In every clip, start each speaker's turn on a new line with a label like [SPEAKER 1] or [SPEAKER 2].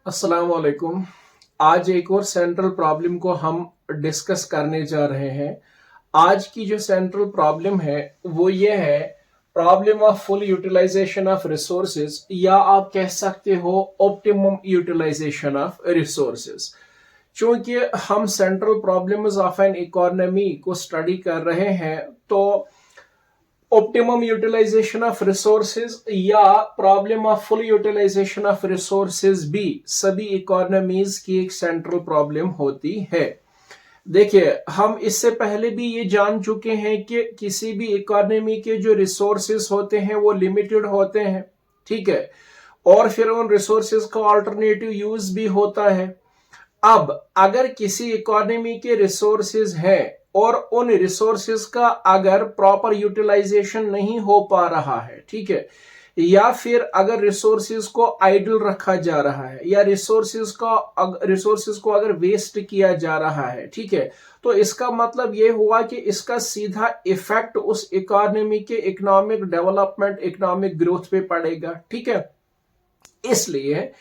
[SPEAKER 1] अस्सलाम वालेकुम। आज एक और सेंट्रल प्रॉब्लम को हम डिस्कस करने जा रहे हैं। आज की जो सेंट्रल प्रॉब्लम है वो ये है problem of full utilisation of resources, या आप कह सकते हो ऑप्टिमम यूटिलाइजेशन ऑफ रिसोर्सेज। चूंकि हम central problems of an economy को स्टडी कर रहे हैं तो ऑप्टिमम यूटिलाइजेशन ऑफ रिसोर्सेज या problem of full utilisation of resources भी सभी इकोनॉमीज की एक सेंट्रल प्रॉब्लम होती है। देखिए, हम इससे पहले भी ये जान चुके हैं कि किसी भी इकोनॉमी के जो रिसोर्सेज होते हैं वो लिमिटेड होते हैं, ठीक है, और फिर उन रिसोर्सेज का अल्टरनेटिव यूज भी होता है। अब अगर किसी इकोनॉमी के रिसोर्सेज हैं और उन रिसोर्सेज का अगर प्रॉपर यूटिलाइजेशन नहीं हो पा रहा है, ठीक है, या फिर अगर रिसोर्सेज को आइडल रखा जा रहा है या रिसोर्सेज को अगर वेस्ट किया जा रहा है, ठीक है, तो इसका मतलब यह हुआ कि इसका सीधा इफेक्ट उस इकोनॉमी के इकोनॉमिक डेवलपमेंट, इकोनॉमिक ग्रोथ पे पड़ेगा, ठीक है। इसलिए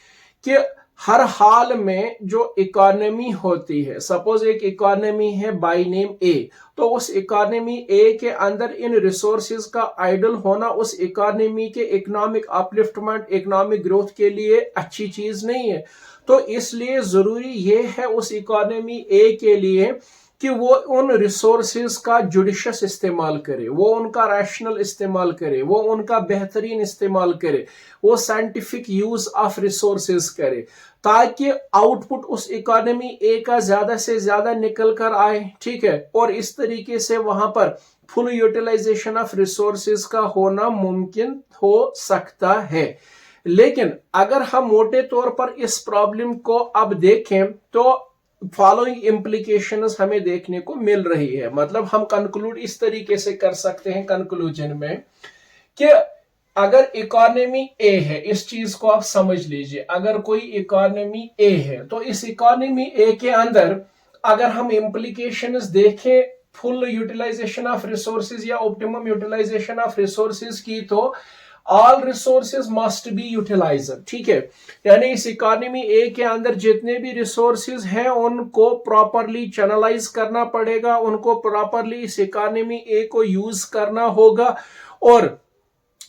[SPEAKER 1] कि हर हाल में जो इकोनॉमी होती है, सपोज एक इकोनॉमी है बाय नेम ए, तो उस इकोनॉमी ए के अंदर इन रिसोर्सेज का आइडल होना उस इकोनॉमी के इकोनॉमिक अपलिफ्टमेंट, इकोनॉमिक ग्रोथ के लिए अच्छी चीज नहीं है। तो इसलिए जरूरी यह है उस इकोनॉमी ए के लिए कि वो उन रिसोर्सेज का जुडिशियस इस्तेमाल करे, वो उनका रैशनल इस्तेमाल करे, वो उनका बेहतरीन इस्तेमाल करे, वो साइंटिफिक यूज ऑफ रिसोर्सेज करे, ताकि आउटपुट उस इकोनॉमी ए का ज्यादा से ज्यादा निकल कर आए, ठीक है, और इस तरीके से वहां पर फुल यूटिलाइजेशन ऑफ रिसोर्सेज का होना मुमकिन हो सकता है। लेकिन अगर हम मोटे तौर पर इस प्रॉब्लम को अब देखें तो फॉलोइंग इम्प्लीकेशंस हमें देखने को मिल रही है। मतलब हम कंक्लूड इस तरीके से कर सकते हैं कंक्लूजन में कि अगर इकोनॉमी ए है, इस चीज को आप समझ लीजिए, अगर कोई इकोनॉमी ए है तो इस इकोनॉमी ए के अंदर अगर हम इम्प्लीकेशंस देखें फुल यूटिलाइजेशन ऑफ रिसोर्सेज या ऑप्टिमम यूटिलाइजेशन ऑफ रिसोर्सेज की, तो all resources must be utilised, ठीक है, यानी इस इकोनॉमी ए के अंदर जितने भी रिसोर्सेज हैं उनको प्रॉपरली चैनलाइज करना पड़ेगा, उनको प्रॉपरली इस इकोनॉमी ए को यूज करना होगा, और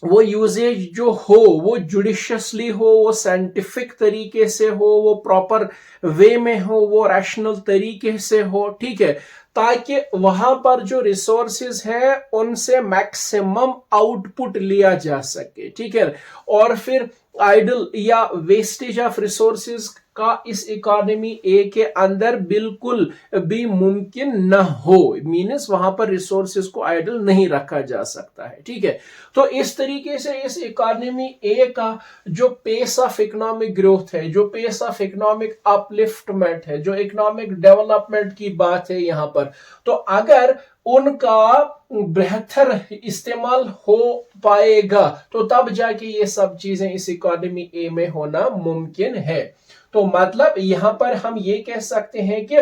[SPEAKER 1] वो यूजेज जो हो वो जुडिशियसली हो, वो साइंटिफिक तरीके से हो, वो प्रॉपर वे में हो, वो रैशनल तरीके से हो, ठीक है, ताकि वहां पर जो रिसोर्सेज है उनसे मैक्सिमम आउटपुट लिया जा सके, ठीक है, और फिर आइडल या वेस्टेज ऑफ रिसोर्सेज का इस इकोनॉमी ए के अंदर बिल्कुल भी मुमकिन न हो, मीन्स वहां पर रिसोर्सेज को आइडल नहीं रखा जा सकता है, ठीक है। तो इस तरीके से इस इकोनॉमी ए का जो पेस ऑफ इकोनॉमिक ग्रोथ है, जो पेस ऑफ इकोनॉमिक अपलिफ्टमेंट है, जो इकोनॉमिक डेवलपमेंट की बात है यहां पर, तो अगर उनका बेहतर इस्तेमाल हो पाएगा तो तब जाके ये सब चीजें इस इकोनॉमी ए में होना मुमकिन है। तो मतलब यहां पर हम ये कह सकते हैं कि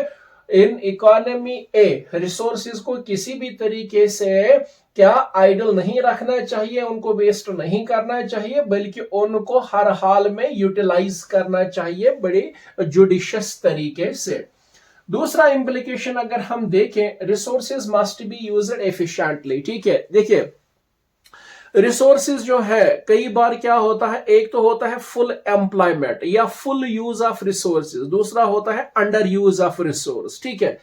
[SPEAKER 1] इन इकोनॉमी ए रिसोर्सेज को किसी भी तरीके से क्या आइडल नहीं रखना चाहिए, उनको वेस्ट नहीं करना चाहिए, बल्कि उनको हर हाल में यूटिलाइज करना चाहिए बड़े जुडिशियस तरीके से। दूसरा इंप्लीकेशन अगर हम देखें, resources must be used efficiently, ठीक है। देखिए, रिसोर्सेज जो है कई बार क्या होता है, एक तो होता है फुल एम्प्लॉयमेंट या फुल यूज ऑफ रिसोर्सेज, दूसरा होता है अंडर यूज ऑफ रिसोर्स, ठीक है।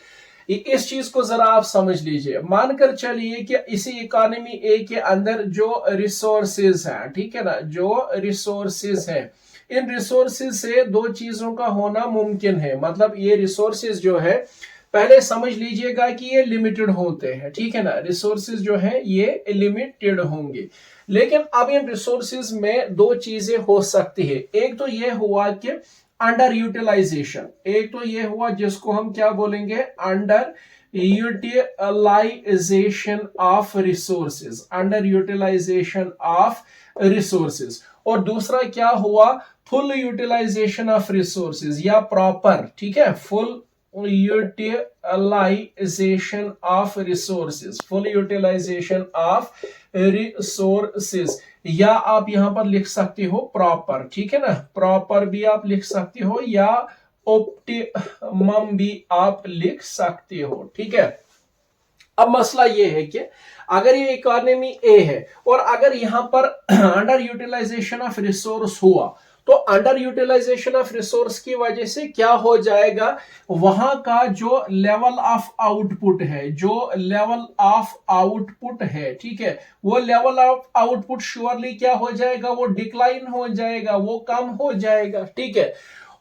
[SPEAKER 1] इस चीज को जरा आप समझ लीजिए, मानकर चलिए कि इसी इकोनॉमी ए के अंदर जो रिसोर्सेज हैं, ठीक है ना, जो रिसोर्सेज हैं, इन रिसोर्सेज से दो चीजों का होना मुमकिन है। मतलब ये रिसोर्सेज जो है, पहले समझ लीजिएगा कि ये लिमिटेड होते हैं, ठीक है ना, रिसोर्सेज जो है ये लिमिटेड होंगे। लेकिन अब इन रिसोर्सेज में दो चीजें हो सकती है। एक तो ये हुआ कि अंडर यूटिलाइजेशन, एक तो ये हुआ जिसको हम क्या बोलेंगे, under utilization of resources, under utilization of resources, और दूसरा क्या हुआ, फुल यूटिलाइजेशन ऑफ रिसोर्सेज या प्रॉपर, ठीक है, full utilisation of resources, full utilisation of resources, या आप यहां पर लिख सकते हो प्रॉपर, ठीक है ना, प्रॉपर भी आप लिख सकते हो या ऑप्टिमम भी आप लिख सकते हो, ठीक है। अब मसला ये है कि अगर ये इकोनॉमी ए है और अगर यहां पर अंडर यूटिलाइजेशन ऑफ रिसोर्स हुआ, तो अंडर यूटिलाइजेशन ऑफ रिसोर्स की वजह से क्या हो जाएगा, वहां का जो लेवल ऑफ आउटपुट है, जो लेवल ऑफ आउटपुट है, ठीक है, वो लेवल ऑफ आउटपुट श्योरली क्या हो जाएगा, वो डिक्लाइन हो जाएगा, वो कम हो जाएगा, ठीक है।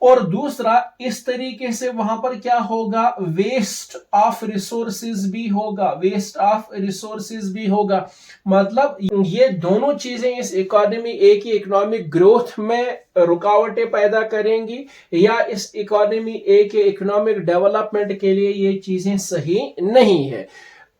[SPEAKER 1] और दूसरा, इस तरीके से वहां पर क्या होगा, वेस्ट ऑफ रिसोर्सेज भी होगा, वेस्ट ऑफ रिसोर्सेज भी होगा। मतलब ये दोनों चीजें इस इकोनॉमी ए की इकोनॉमिक ग्रोथ में रुकावटें पैदा करेंगी, या इस इकोनॉमी ए के इकोनॉमिक डेवलपमेंट के लिए ये चीजें सही नहीं है।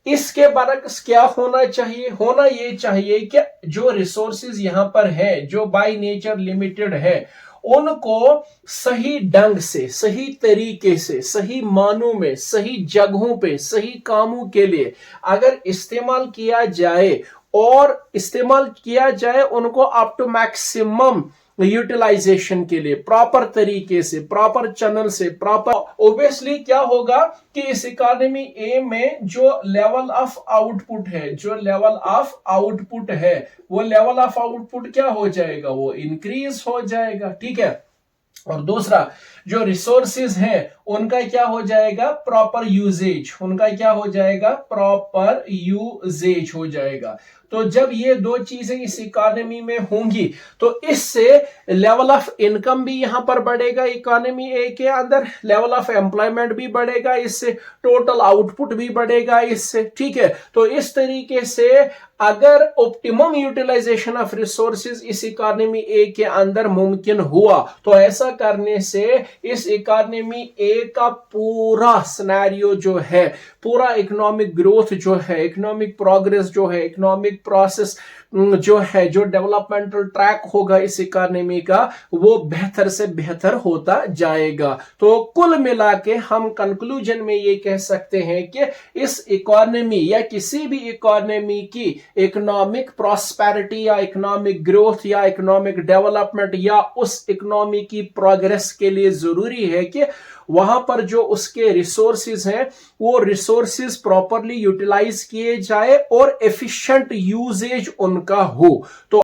[SPEAKER 1] इसके बरक्स क्या होना चाहिए, होना ये चाहिए कि जो रिसोर्सेज यहां पर है, जो बाय नेचर लिमिटेड है, उनको सही ढंग से, सही तरीके से, सही मानों में, सही जगहों पे, सही कामों के लिए अगर इस्तेमाल किया जाए, और इस्तेमाल किया जाए उनको अप टू मैक्सिमम यूटिलाइजेशन के लिए, प्रॉपर तरीके से, प्रॉपर चैनल से, प्रॉपर, ओब्वियसली क्या होगा कि इस इकोनॉमी ए में जो लेवल ऑफ आउटपुट है, जो लेवल ऑफ आउटपुट है, वो लेवल ऑफ आउटपुट क्या हो जाएगा, वो इंक्रीज हो जाएगा, ठीक है। और दूसरा, जो रिसोर्सेज हैं उनका क्या हो जाएगा, प्रॉपर यूजेज, उनका क्या हो जाएगा, प्रॉपर यूजेज हो जाएगा। तो जब ये दो चीजें इस इकोनॉमी में होंगी, तो इससे लेवल ऑफ इनकम भी यहां पर बढ़ेगा इकोनॉमी ए के अंदर, लेवल ऑफ एम्प्लॉयमेंट भी बढ़ेगा इससे, टोटल आउटपुट भी बढ़ेगा इससे, ठीक है। तो इस तरीके से अगर ऑप्टिमम यूटिलाइजेशन ऑफ रिसोर्सेज इस इकोनॉमी ए के अंदर मुमकिन हुआ, तो ऐसा करने से इस इकोनॉमी ए का पूरा सिनेरियो जो है, पूरा इकोनॉमिक ग्रोथ जो है, इकोनॉमिक प्रोग्रेस जो है, इकोनॉमिक प्रोसेस जो है, जो डेवलपमेंटल ट्रैक होगा इस इकोनॉमी का, वो बेहतर से बेहतर होता जाएगा। तो कुल मिला के हम कंक्लूजन में ये कह सकते हैं कि इस इकोनॉमी या किसी भी इकोनॉमी की इकोनॉमिक प्रॉस्पेरिटी या इकोनॉमिक ग्रोथ या इकोनॉमिक डेवलपमेंट या उस इकोनॉमी की प्रोग्रेस के लिए जरूरी है कि वहां पर जो उसके रिसोर्सेज हैं, वो रिसोर्सेज प्रॉपरली यूटिलाइज किए जाए और एफिशिएंट यूजेज उनका हो। तो